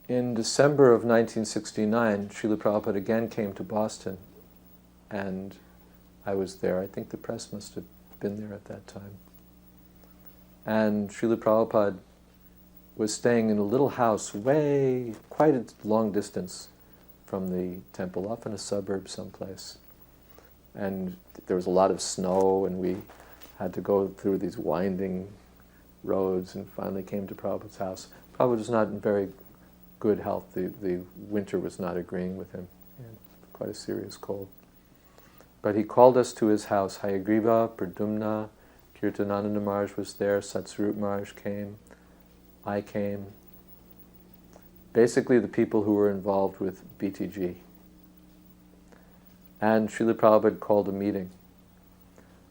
In December of 1969, Srila Prabhupada again came to Boston, and I was there. I think the press must have been there at that time. And Srila Prabhupada was staying in a little house quite a long distance from the temple, off in a suburb someplace. And there was a lot of snow, and we had to go through these winding roads, and finally came to Prabhupada's house. Prabhupada was not in very good health. The winter was not agreeing with him. He had quite a serious cold. But he called us to his house. Hayagriva, Pradumna, Kirtanananda Maharaj was there, Satsvarup Maharaj came, I came. Basically the people who were involved with BTG. And Srila Prabhupada called a meeting.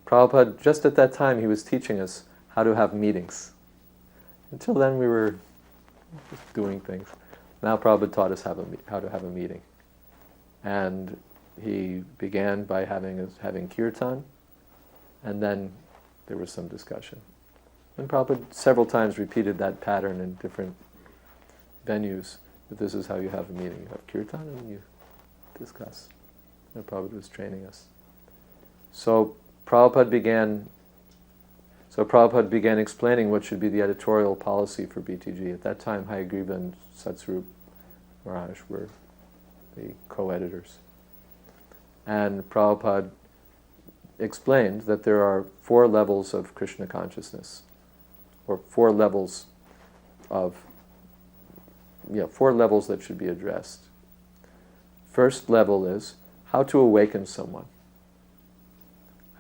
Prabhupada, just at that time, he was teaching us how to have meetings. Until then we were just doing things. Now Prabhupada taught us how to have a meeting. And he began by having kirtan, and then there was some discussion. And Prabhupada several times repeated that pattern in different venues, that this is how you have a meeting. You have kirtan and you discuss. And Prabhupada was training us. So Prabhupada began explaining what should be the editorial policy for BTG. At that time, Hayagriva and Satsvarup Maharaj were the co-editors. And Prabhupada explained that there are 4 levels of Krishna consciousness, or 4 levels that should be addressed. First level is how to awaken someone,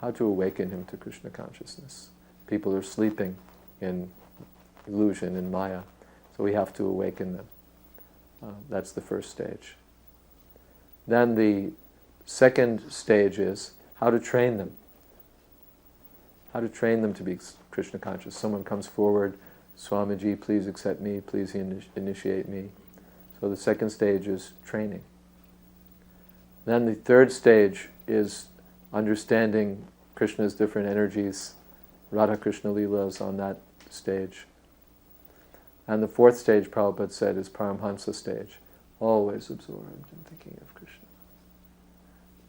how to awaken him to Krishna consciousness. People are sleeping in illusion, in Maya, so we have to awaken them. That's the first stage. Then the second stage is how to train them. How to train them to be Krishna conscious. Someone comes forward, Swamiji, please accept me, please initiate me. So the second stage is training. Then the third stage is understanding Krishna's different energies. Radha Krishna Leela is on that stage. And the fourth stage, Prabhupada said, is Paramhansa stage. Always absorbed in thinking of Krishna.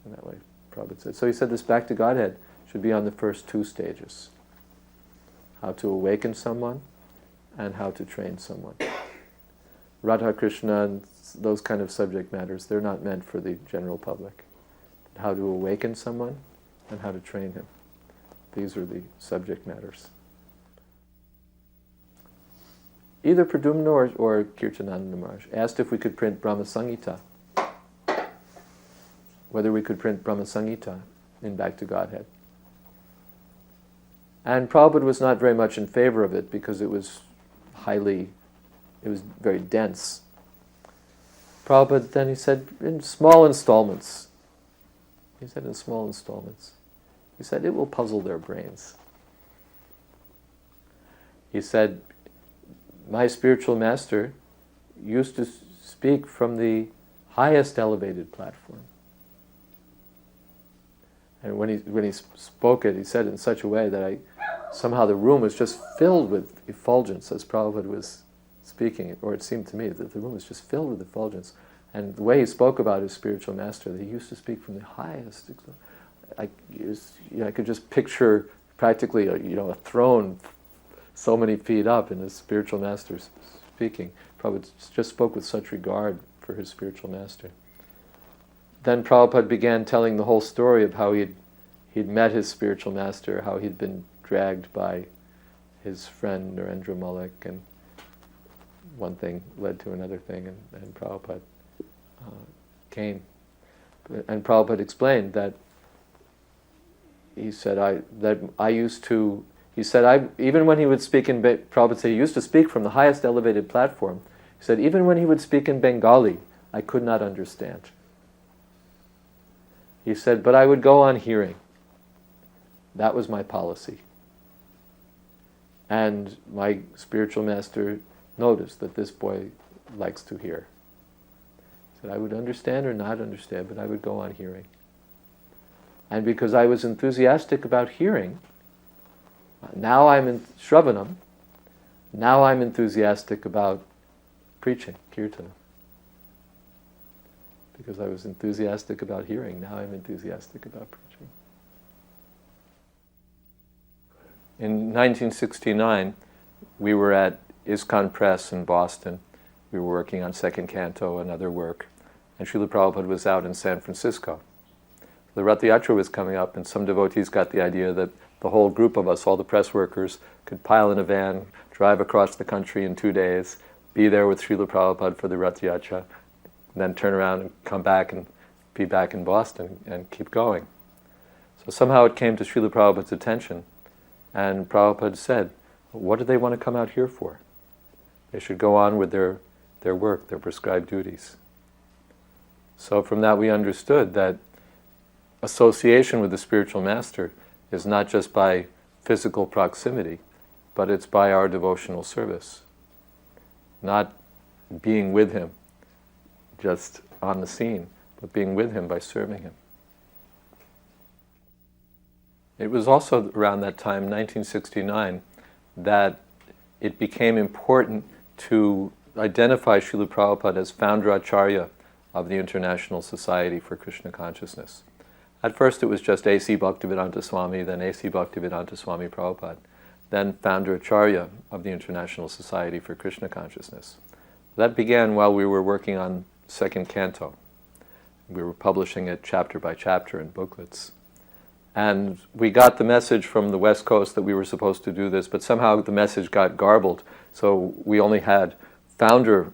And that way, Prabhupada said. So he said this back to Godhead should be on the first 2 stages. How to awaken someone and how to train someone. Radha Krishna and those kind of subject matters, they're not meant for the general public. How to awaken someone and how to train him. These are the subject matters. Either Pradumna or Kirtanananda Maharaj asked if we could print Brahma Samhita, whether we could print Brahma Samhita in Back to Godhead. And Prabhupada was not very much in favor of it because it was very dense. Prabhupada then, he said, in small installments. He said, in small installments. He said, it will puzzle their brains. He said, my spiritual master used to speak from the highest elevated platform. And when he spoke it, he said it in such a way that somehow the room was just filled with effulgence as Prabhupada was speaking, or it seemed to me that the room was just filled with effulgence. And the way he spoke about his spiritual master, that he used to speak from the highest. I could just picture practically a throne so many feet up and his spiritual master speaking. Prabhupada just spoke with such regard for his spiritual master. Then Prabhupada began telling the whole story of how he'd met his spiritual master, how he'd been dragged by his friend Narendra Malik, and one thing led to another thing, and Prabhupada came. And Prabhupada explained that he said, even when he would speak in, Prabhupada said he used to speak from the highest elevated platform. He said, even when he would speak in Bengali, I could not understand. He said, but I would go on hearing. That was my policy. And my spiritual master noticed that this boy likes to hear. He said, I would understand or not understand, but I would go on hearing. And because I was enthusiastic about hearing, now I'm in Shravanam, now I'm enthusiastic about preaching, kirtan. Because I was enthusiastic about hearing, now I'm enthusiastic about preaching. In 1969, we were at ISKCON Press in Boston. We were working on second canto and other work. And Srila Prabhupada was out in San Francisco. The Rath Yatra was coming up, and some devotees got the idea that the whole group of us, all the press workers, could pile in a van, drive across the country in 2 days, be there with Srila Prabhupada for the Rath Yatra, then turn around and come back and be back in Boston and keep going. So somehow it came to Srila Prabhupada's attention, and Prabhupada said, what do they want to come out here for? They should go on with their work, their prescribed duties. So from that we understood that association with the spiritual master is not just by physical proximity, but it's by our devotional service. Not being with him just on the scene, but being with him by serving him. It was also around that time, 1969, that it became important to identify Srila Prabhupada as founder Acharya of the International Society for Krishna Consciousness. At first it was just A.C. Bhaktivedanta Swami, then A.C. Bhaktivedanta Swami Prabhupada, then founder Acharya of the International Society for Krishna Consciousness. That began while we were working on second canto. We were publishing it chapter by chapter in booklets. And we got the message from the West Coast that we were supposed to do this, but somehow the message got garbled, so we only had founder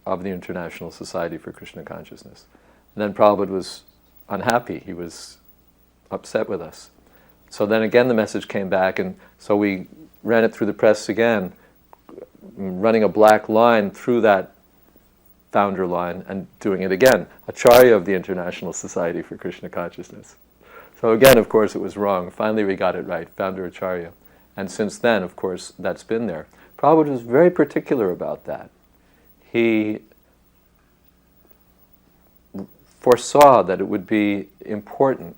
of the International Society for Krishna Consciousness. And then Prabhupada was unhappy, he was upset with us. So then again the message came back, and so we ran it through the press again, running a black line through that founder line and doing it again, Acharya of the International Society for Krishna Consciousness. So again, of course, it was wrong. Finally we got it right, founder Acharya. And since then, of course, that's been there. Prabhupada was very particular about that. He foresaw that it would be important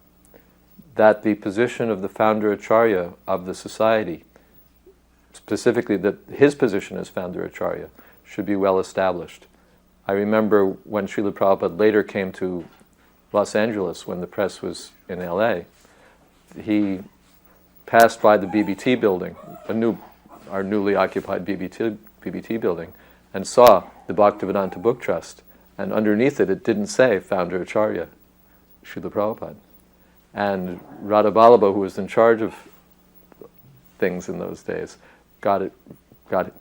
that the position of the founder Acharya of the society, specifically that his position as founder Acharya, should be well established. I remember when Srila Prabhupada later came to Los Angeles when the press was in LA, he passed by the BBT building, our newly occupied BBT building, and saw the Bhaktivedanta Book Trust. And underneath it didn't say founder Acharya, Srila Prabhupada. And Radha Ballabha, who was in charge of things in those days, got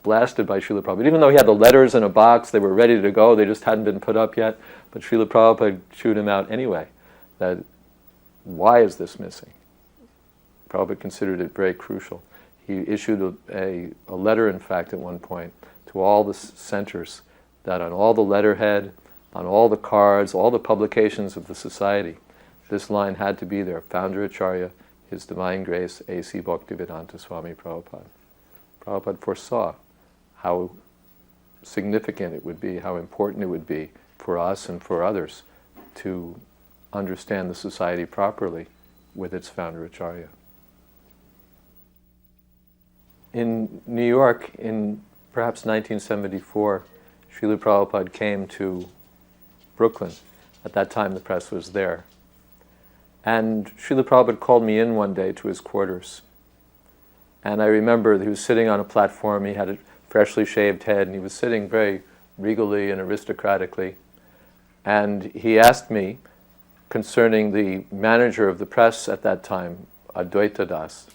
blasted by Srila Prabhupada. Even though he had the letters in a box, they were ready to go, they just hadn't been put up yet, but Srila Prabhupada chewed him out anyway. That, why is this missing? Prabhupada considered it very crucial. He issued a letter, in fact, at one point, to all the centers, that on all the letterhead, on all the cards, all the publications of the society, this line had to be there, founder Acharya, His Divine Grace, A.C. Bhaktivedanta Swami Prabhupada. Prabhupada foresaw how significant it would be, how important it would be for us and for others to understand the society properly with its founder Acharya. In New York, in perhaps 1974, Srila Prabhupada came to Brooklyn. At that time the press was there. And Srila Prabhupada called me in one day to his quarters. And I remember that he was sitting on a platform, he had a freshly shaved head, and he was sitting very regally and aristocratically. And he asked me concerning the manager of the press at that time, Advaita Das.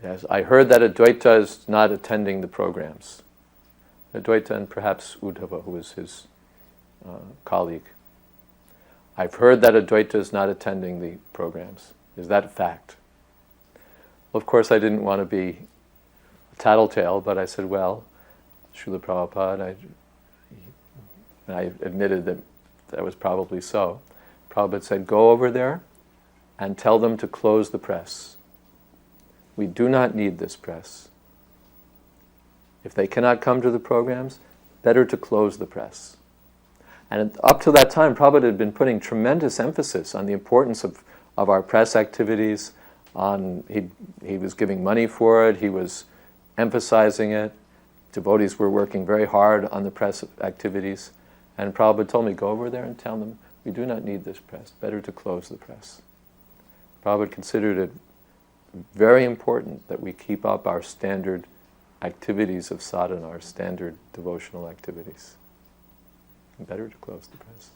Yes, I heard that Advaita is not attending the programs. Advaita and perhaps Uddhava, who was his colleague. I've heard that Advaita is not attending the programs. Is that a fact? Well, of course, I didn't want to be a tattletale, but I said, well, Srila Prabhupada, I admitted that that was probably so. Prabhupada said, go over there and tell them to close the press. We do not need this press. If they cannot come to the programs, better to close the press. And up to that time, Prabhupada had been putting tremendous emphasis on the importance of our press activities. He was giving money for it, he was emphasizing it. devotees were working very hard on the press activities, and Prabhupada told me, go over there and tell them, we do not need this press, better to close the press. Prabhupada considered it very important that we keep up our standard activities of sadhana, our standard devotional activities. Better to close the press.